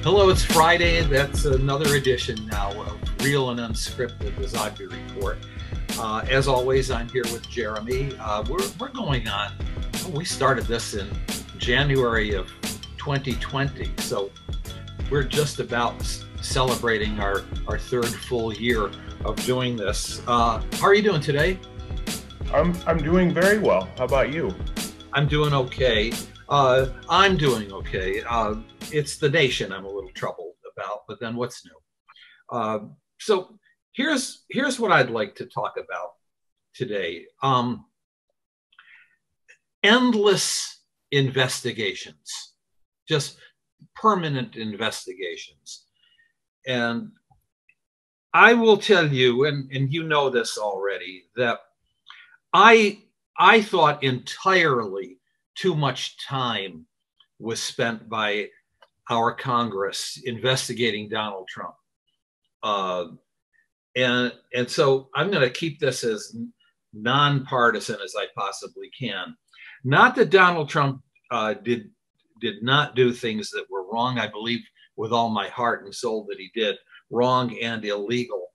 Hello, it's Friday. That's another edition now of Real and Unscripted, the Zogby Report. As always, I'm here with Jeremy. We're going on. We started this in January of 2020, so we're just about celebrating our third full year of doing this. How are you doing today? I'm doing very well. How about you? I'm doing okay. I'm doing okay. It's the nation I'm a little troubled about, but then what's new? So here's what I'd like to talk about today. Endless investigations, just permanent investigations. And I will tell you, and you know this already, that I thought entirely too much time was spent by our Congress investigating Donald Trump. And so I'm going to keep this as nonpartisan as I possibly can. Not that Donald Trump did not do things that were wrong. I believe with all my heart and soul that he did wrong and illegal.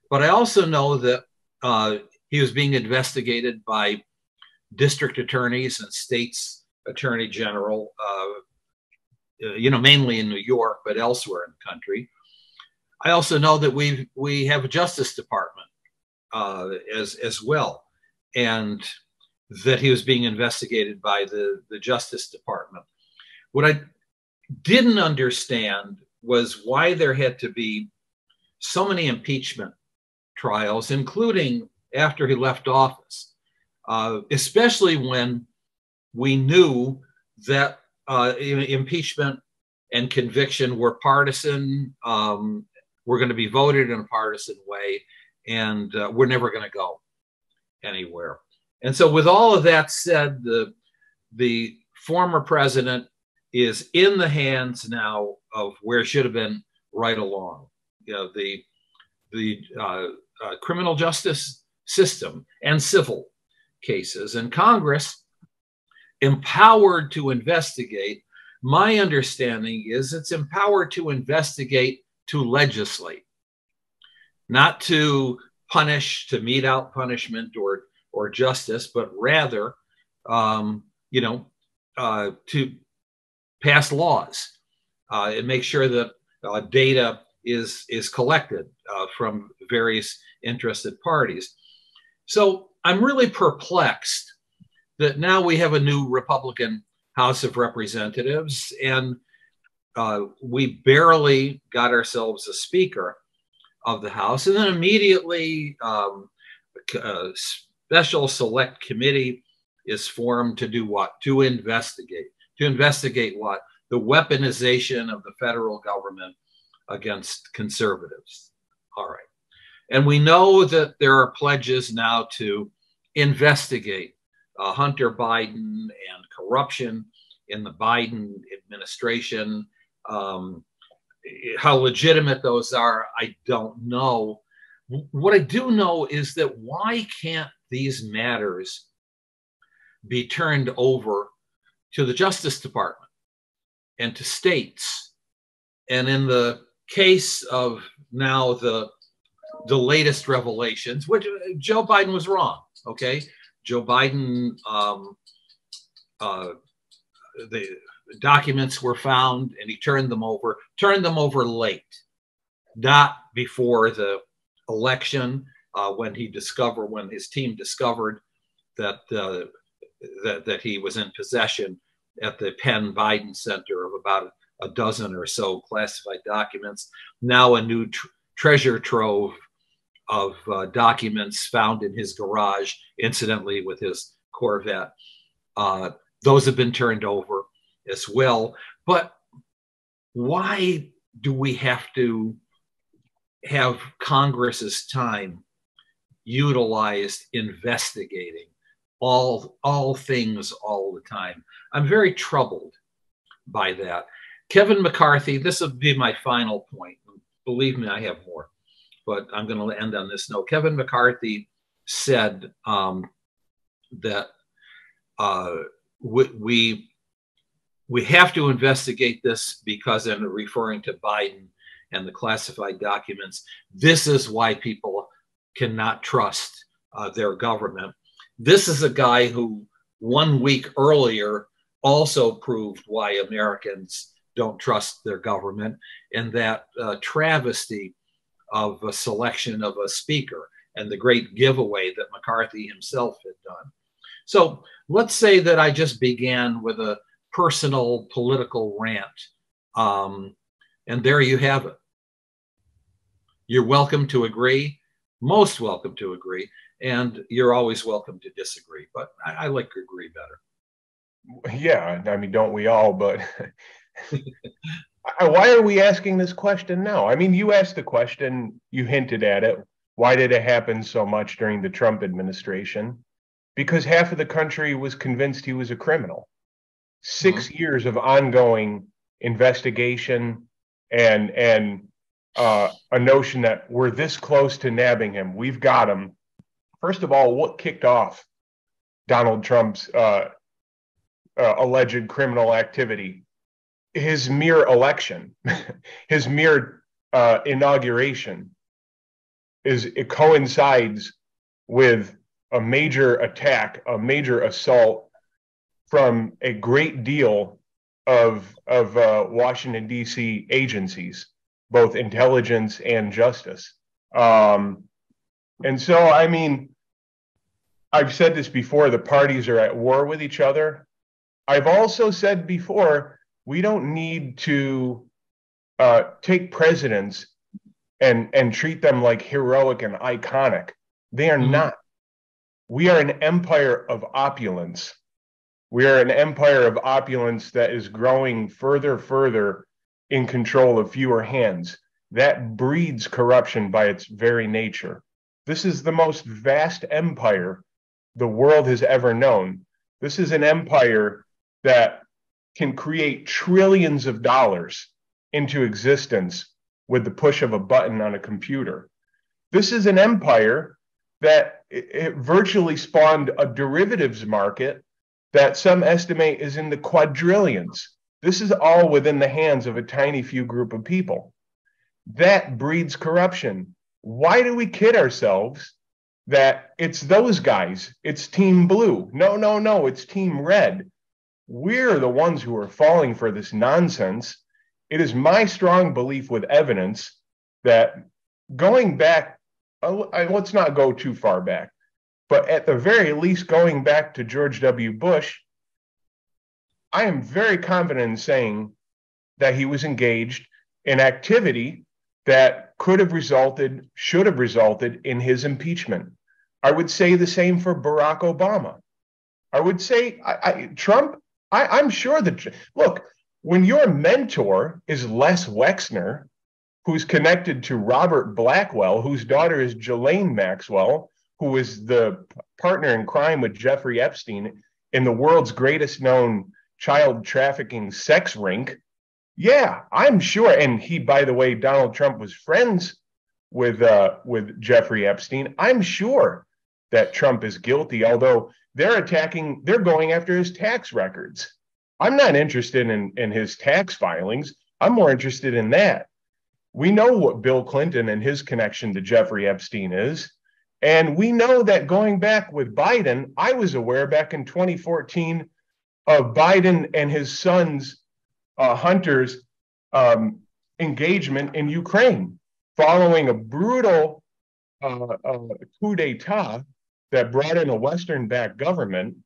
But I also know that he was being investigated by district attorneys and states attorney general, mainly in New York, but elsewhere in the country. I also know that we have a Justice Department as well, and that he was being investigated by the Justice Department. What I didn't understand was why there had to be so many impeachment trials, including after he left office, especially when we knew that impeachment and conviction were partisan, were going to be voted in a partisan way, and we're never going to go anywhere. And so with all of that said, the former president is in the hands now of where it should have been right along. The criminal justice system and civil cases, and Congress empowered to investigate. My understanding is it's empowered to investigate, to legislate, not to punish, to mete out punishment or justice, but rather, to pass laws and make sure that data is collected from various interested parties. So I'm really perplexed that now we have a new Republican House of Representatives, and we barely got ourselves a Speaker of the House, and then immediately a special select committee is formed to do what? To investigate. To investigate what? The weaponization of the federal government against conservatives. All right. And we know that there are pledges now to investigate Hunter Biden and corruption in the Biden administration. How legitimate those are, I don't know. What I do know is that why can't these matters be turned over to the Justice Department and to states? And in the case of now the latest revelations, which Joe Biden was wrong, okay? Joe Biden, the documents were found and he turned them over late, not before the election, when his team discovered that that he was in possession at the Penn Biden Center of about a dozen or so classified documents. Now a new treasure trove of documents found in his garage, incidentally with his Corvette. Those have been turned over as well. But why do we have to have Congress's time utilized investigating all things all the time? I'm very troubled by that. Kevin McCarthy, this will be my final point. Believe me, I have more, but I'm going to end on this note. Kevin McCarthy said that we We have to investigate this because, in referring to Biden and the classified documents, this is why people cannot trust their government. This is a guy who 1 week earlier also proved why Americans don't trust their government, and that travesty of a selection of a speaker and the great giveaway that McCarthy himself had done. So let's say that I just began with a personal political rant, and there you have it. You're welcome to agree, most welcome to agree, and you're always welcome to disagree, but I like to agree better. Yeah, I mean, don't we all? But why are we asking this question now? I mean, you asked the question, you hinted at it. Why did it happen so much during the Trump administration? Because half of the country was convinced he was a criminal. 6 years of ongoing investigation and a notion that we're this close to nabbing him. We've got him. First of all, what kicked off Donald Trump's alleged criminal activity? His mere election, his mere inauguration, it coincides with a major attack, a major assault from a great deal of Washington, D.C. agencies, both intelligence and justice. And so, I mean, I've said this before, the parties are at war with each other. I've also said before, we don't need to take presidents and treat them like heroic and iconic. They are not. We are an empire of opulence. We are an empire of opulence that is growing further in control of fewer hands. That breeds corruption by its very nature. This is the most vast empire the world has ever known. This is an empire that can create trillions of dollars into existence with the push of a button on a computer. This is an empire that it virtually spawned a derivatives market that some estimate is in the quadrillions. This is all within the hands of a tiny few group of people. That breeds corruption. Why do we kid ourselves that it's those guys, it's Team Blue? No, it's Team Red. We're the ones who are falling for this nonsense. It is my strong belief with evidence that going back, let's not go too far back, but at the very least going back to George W. Bush, I am very confident in saying that he was engaged in activity that could have resulted, should have resulted in his impeachment. I would say the same for Barack Obama. I would say Trump, I'm sure that, look, when your mentor is Les Wexner, who's connected to Robert Blackwell, whose daughter is Ghislaine Maxwell, who is the partner in crime with Jeffrey Epstein in the world's greatest known child trafficking sex rink. Yeah, I'm sure. And he, by the way, Donald Trump was friends with Jeffrey Epstein. I'm sure that Trump is guilty, although they're going after his tax records. I'm not interested in his tax filings. I'm more interested in that. We know what Bill Clinton and his connection to Jeffrey Epstein is. And we know that going back with Biden, I was aware back in 2014 of Biden and his son's Hunter's engagement in Ukraine following a brutal coup d'etat that brought in a Western-backed government.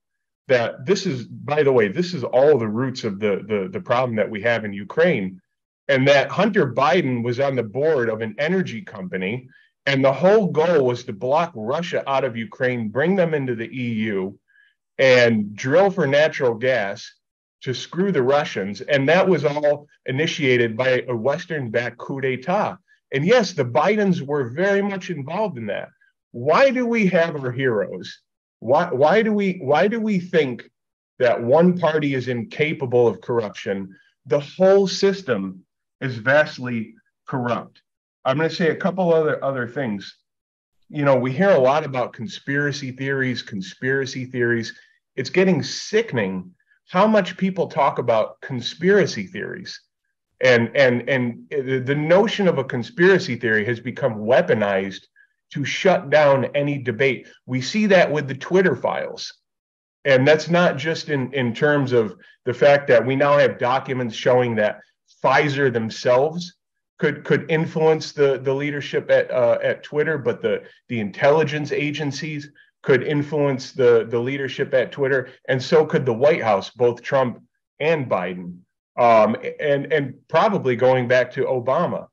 That this is, by the way, this is all the roots of the problem that we have in Ukraine. And that Hunter Biden was on the board of an energy company, and the whole goal was to block Russia out of Ukraine, bring them into the EU, and drill for natural gas to screw the Russians. And that was all initiated by a Western-backed coup d'etat. And yes, the Bidens were very much involved in that. Why do we have our heroes? Why do we think that one party is incapable of corruption? The whole system is vastly corrupt. I'm going to say a couple other things. You know, we hear a lot about conspiracy theories. It's getting sickening how much people talk about conspiracy theories. And the notion of a conspiracy theory has become weaponized to shut down any debate. We see that with the Twitter files. And that's not just in terms of the fact that we now have documents showing that Pfizer themselves could influence the leadership at Twitter, but the intelligence agencies could influence the leadership at Twitter, and so could the White House, both Trump and Biden, and probably going back to Obama.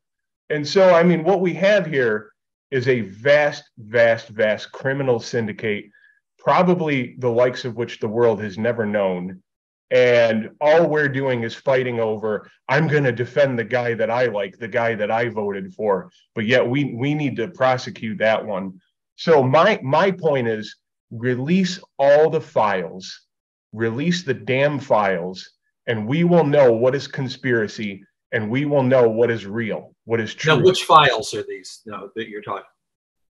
And so, I mean, what we have here is a vast, vast, vast criminal syndicate, probably the likes of which the world has never known. And all we're doing is fighting over, I'm going to defend the guy that I like, the guy that I voted for, but yet we need to prosecute that one. So my point is, release all the files, release the damn files, and we will know what is conspiracy, and we will know what is real, what is true. Now, which files are these that you're talking?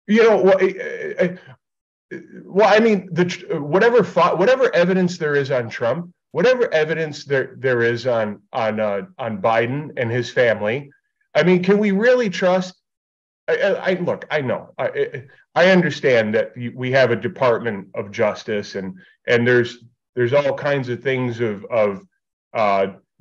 You know, well, I mean, whatever evidence there is on Trump, whatever evidence there is on Biden and his family, I mean, can we really trust? Look, I know, I understand that we have a Department of Justice, and there's all kinds of things of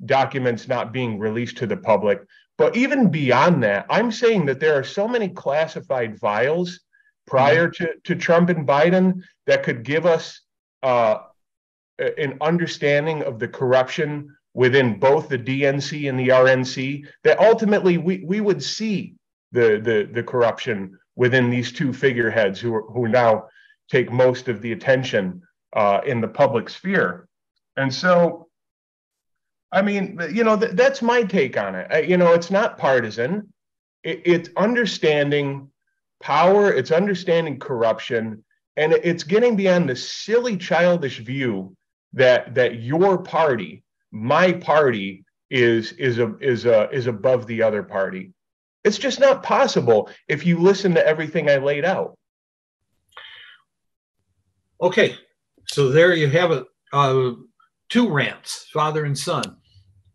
documents not being released to the public. But even beyond that, I'm saying that there are so many classified files prior to Trump and Biden that could give us an understanding of the corruption within both the DNC and the RNC, that ultimately we would see the corruption within these two figureheads who now take most of the attention in the public sphere. And so, I mean, you know, that's my take on it. You know, it's not partisan. It's understanding power, it's understanding corruption, and it's getting beyond the silly, childish view that your party, my party, is above the other party. It's just not possible if you listen to everything I laid out. Okay, so there you have it. Two rants, father and son,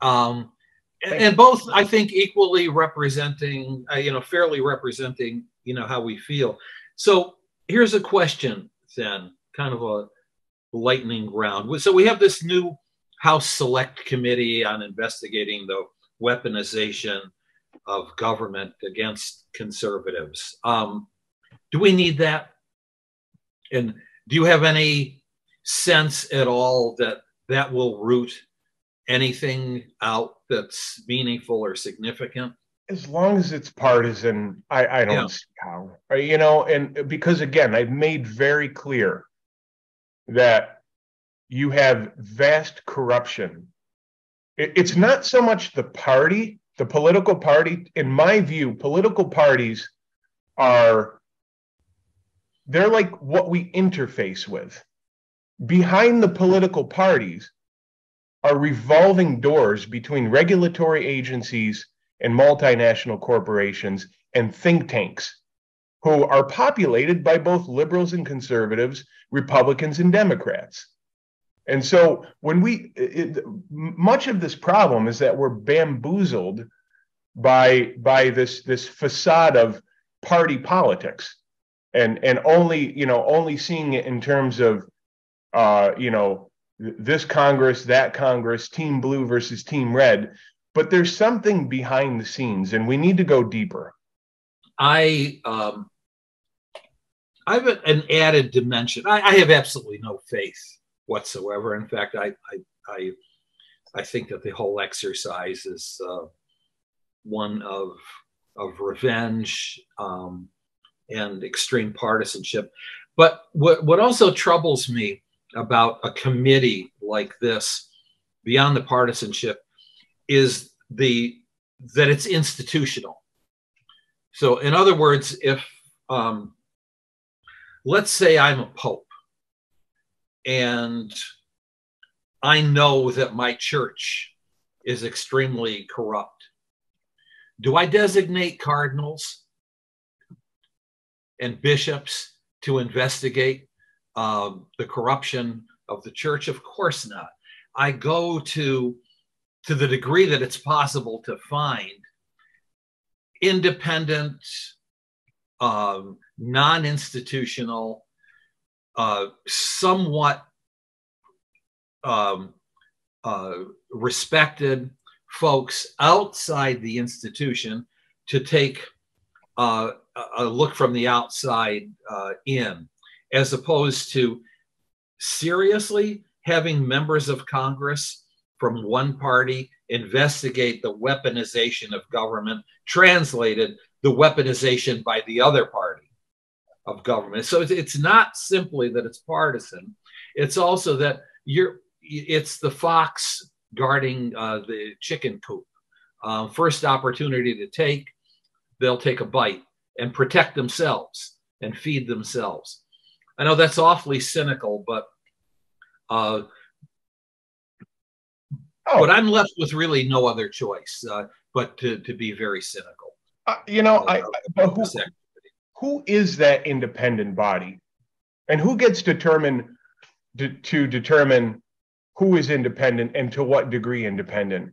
and both, I think, equally representing, fairly representing, how we feel. So here's a question then, kind of a lightning round. So we have this new House Select Committee on investigating the weaponization of government against conservatives. Do we need that? And do you have any sense at all that will root anything out that's meaningful or significant? As long as it's partisan, I don't see how. And because, again, I've made very clear that you have vast corruption. It's not so much the party, the political party. In my view, political parties they're like what we interface with. Behind the political parties are revolving doors between regulatory agencies and multinational corporations and think tanks who are populated by both liberals and conservatives, Republicans and Democrats. And so much of this problem is that we're bamboozled by this facade of party politics and only seeing it in terms of this Congress, that Congress, Team Blue versus Team Red. But there's something behind the scenes, and we need to go deeper. I have an added dimension. I have absolutely no faith whatsoever. In fact, I think that the whole exercise is one of revenge and extreme partisanship. But what also troubles me about a committee like this, beyond the partisanship, is that it's institutional. So in other words, if let's say I'm a pope and I know that my church is extremely corrupt, do I designate cardinals and bishops to investigate the corruption of the church? Of course not. I go to the degree that it's possible to find independent, non-institutional, somewhat respected folks outside the institution to take a look from the outside in, as opposed to seriously having members of Congress from one party investigate the weaponization of government, translated the weaponization by the other party of government. So it's not simply that it's partisan. It's also that it's the fox guarding the chicken coop. First opportunity to take, they'll take a bite and protect themselves and feed themselves. I know that's awfully cynical, but I'm left with really no other choice but to be very cynical. Who is that independent body, and who gets determined to determine who is independent and to what degree independent?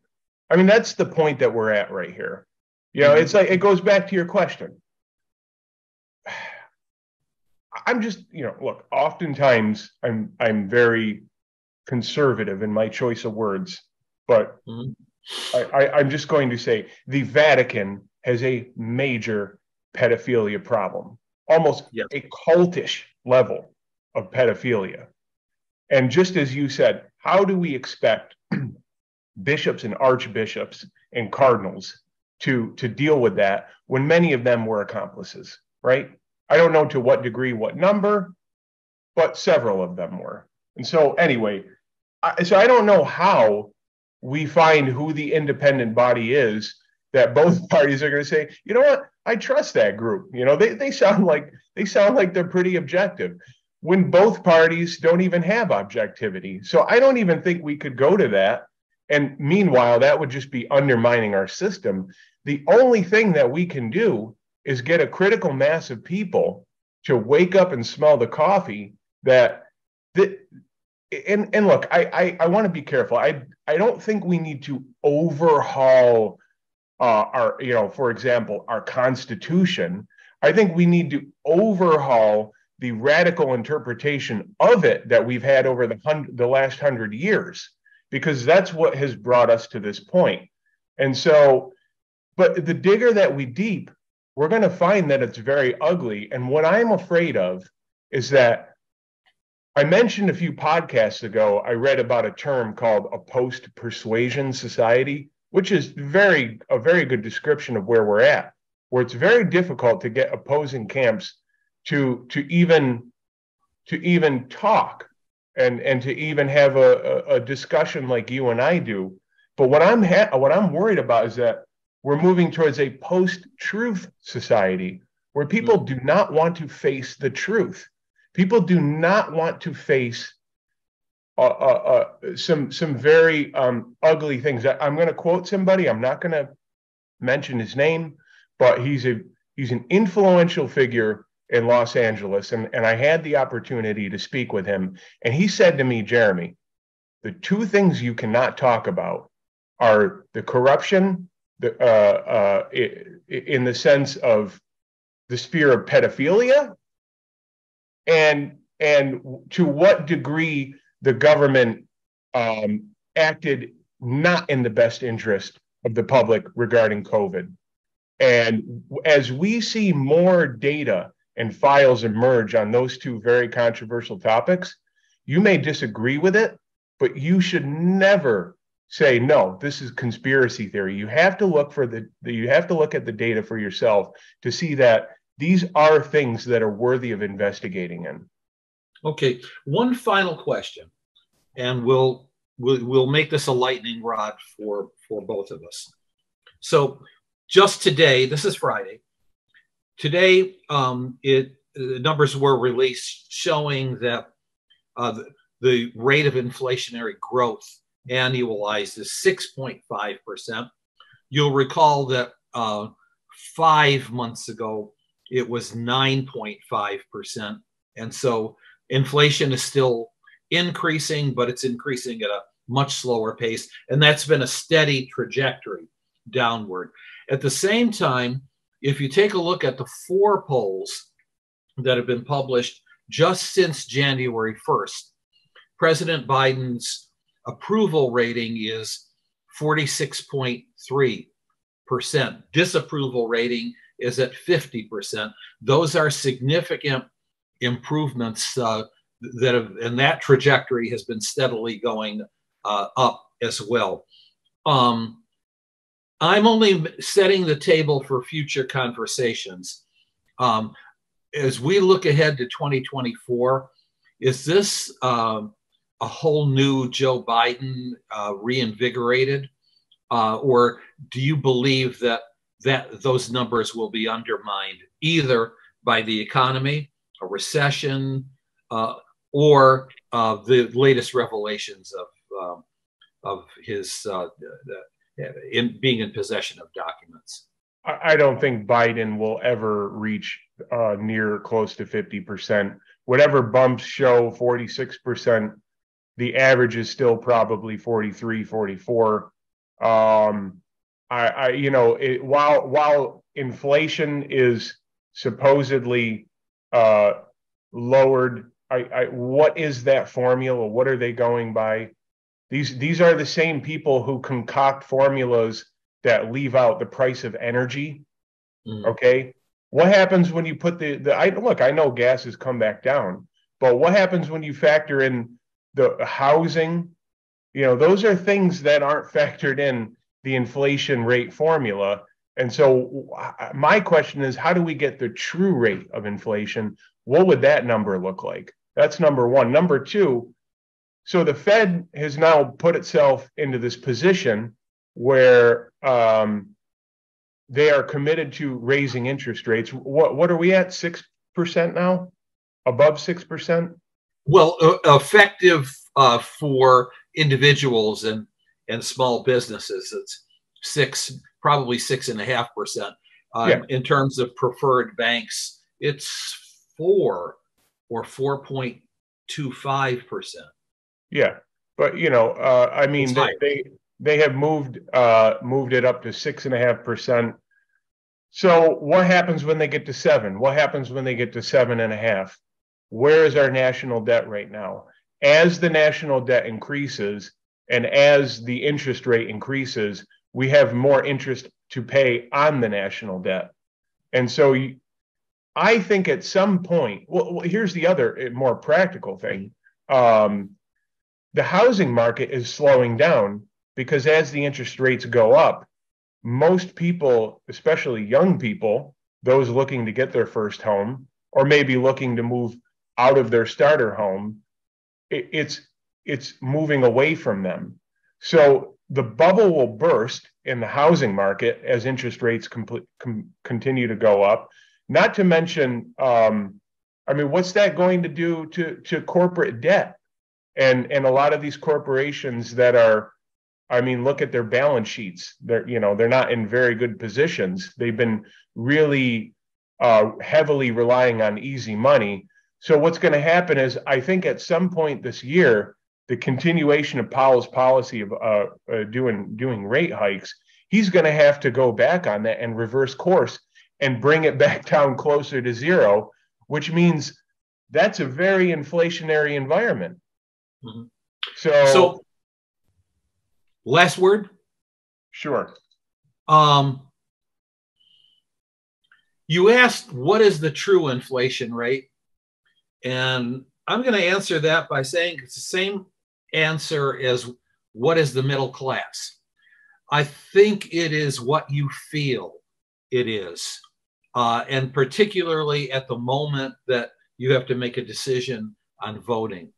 I mean, that's the point that we're at right here. It's like, it goes back to your question. I'm just, look, oftentimes I'm very conservative in my choice of words, but I'm just going to say the Vatican has a major pedophilia problem, almost a cultish level of pedophilia. And just as you said, how do we expect bishops and archbishops and cardinals to deal with that when many of them were accomplices, right? I don't know to what degree, what number, but several of them were. And so anyway, I don't know how we find who the independent body is that both parties are going to say, you know what, I trust that group. They sound like they're pretty objective, when both parties don't even have objectivity. So I don't even think we could go to that. And meanwhile, that would just be undermining our system. The only thing that we can do is get a critical mass of people to wake up and smell the coffee and look, I want to be careful. I don't think we need to overhaul our, for example, our Constitution. I think we need to overhaul the radical interpretation of it that we've had over the last 100 years, because that's what has brought us to this point. And so, but the digger that we deep, we're going to find that it's very ugly. And what I'm afraid of is that I mentioned a few podcasts ago, I read about a term called a post-persuasion society, which is a very good description of where we're at, where it's very difficult to get opposing camps to even talk and to even have a discussion like you and I do. But what I'm worried about is that we're moving towards a post-truth society where people do not want to face the truth. People do not want to face some very ugly things. I'm going to quote somebody. I'm not going to mention his name, but he's an influential figure in Los Angeles, and I had the opportunity to speak with him, and he said to me, Jeremy, the two things you cannot talk about are the corruption, in the sense of the sphere of pedophilia, and to what degree the government acted not in the best interest of the public regarding COVID. And as we see more data and files emerge on those two very controversial topics, you may disagree with it, but you should never say, no, this is conspiracy theory. You have to look you have to look at the data for yourself to see that these are things that are worthy of investigating in. Okay, one final question, and we'll make this a lightning rod for both of us. So just today, this is Friday. Today, numbers were released showing that the rate of inflationary growth annualized is 6.5%. You'll recall that 5 months ago, it was 9.5%. And so inflation is still increasing, but it's increasing at a much slower pace. And that's been a steady trajectory downward. At the same time, if you take a look at the 4 polls that have been published just since January 1st, President Biden's approval rating is 46.3%. Disapproval rating is at 50%. Those are significant improvements and that trajectory has been steadily going up as well. I'm only setting the table for future conversations. As we look ahead to 2024, is this a whole new Joe Biden reinvigorated? Or do you believe that those numbers will be undermined either by the economy, a recession, or the latest revelations of his being in possession of documents? I don't think Biden will ever reach near close to 50%. Whatever bumps show 46%, the average is still probably 43, 44. While inflation is supposedly lowered, what is that formula? What are they going by? These are the same people who concoct formulas that leave out the price of energy. Okay, what happens when you put I know gas has come back down, but what happens when you factor in the housing? Those are things that aren't factored in the inflation rate formula. And so my question is, how do we get the true rate of inflation? What would that number look like? That's number one. Number two, so the Fed has now put itself into this position where they are committed to raising interest rates. What are we at? 6% now? Above 6%? Well, effective for individuals and small businesses, it's probably 6.5%. In terms of preferred banks, it's 4 or 4.25%. Yeah, but I mean, they have moved it up to 6.5%. So what happens when they get to 7? What happens when they get to 7.5? Where is our national debt right now? As the national debt increases and as the interest rate increases, we have more interest to pay on the national debt. And so I think at some point, well, here's the other more practical thing. The housing market is slowing down because as the interest rates go up, most people, especially young people, those looking to get their first home or maybe looking to move out of their starter home, it's moving away from them. So the bubble will burst in the housing market as interest rates continue to go up. Not to mention, what's that going to do to corporate debt? And a lot of these corporations that are, look at their balance sheets. They're not in very good positions. They've been really heavily relying on easy money. So what's going to happen is, I think at some point this year, the continuation of Powell's policy of doing rate hikes, he's going to have to go back on that and reverse course and bring it back down closer to zero, which means that's a very inflationary environment. Mm-hmm. So last word? Sure. You asked, what is the true inflation rate? And I'm going to answer that by saying it's the same answer as what is the middle class. I think it is what you feel it is. And particularly at the moment that you have to make a decision on voting.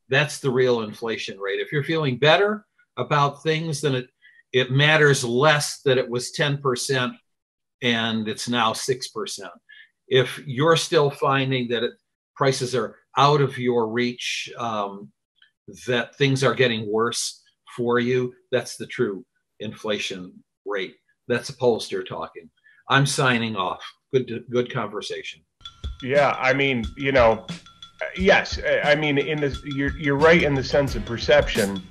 That's the real inflation rate. If you're feeling better about things, then it matters less that it was 10% and it's now 6%. If you're still finding that prices are out of your reach, that things are getting worse for you, that's the true inflation rate. That's a pollster talking. I'm signing off. Good conversation. Yeah, yes. You're right in the sense of perception,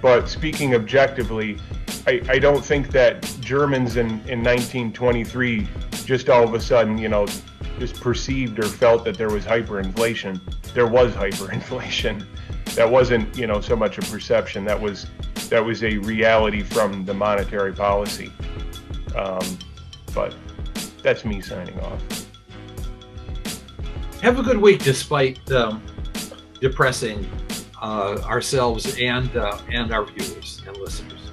But speaking objectively, I don't think that Germans in 1923 just all of a sudden, just perceived or felt that there was hyperinflation. There was hyperinflation. That wasn't, so much a perception. That was a reality from the monetary policy. But that's me signing off. Have a good week, despite depressing ourselves and our viewers and listeners.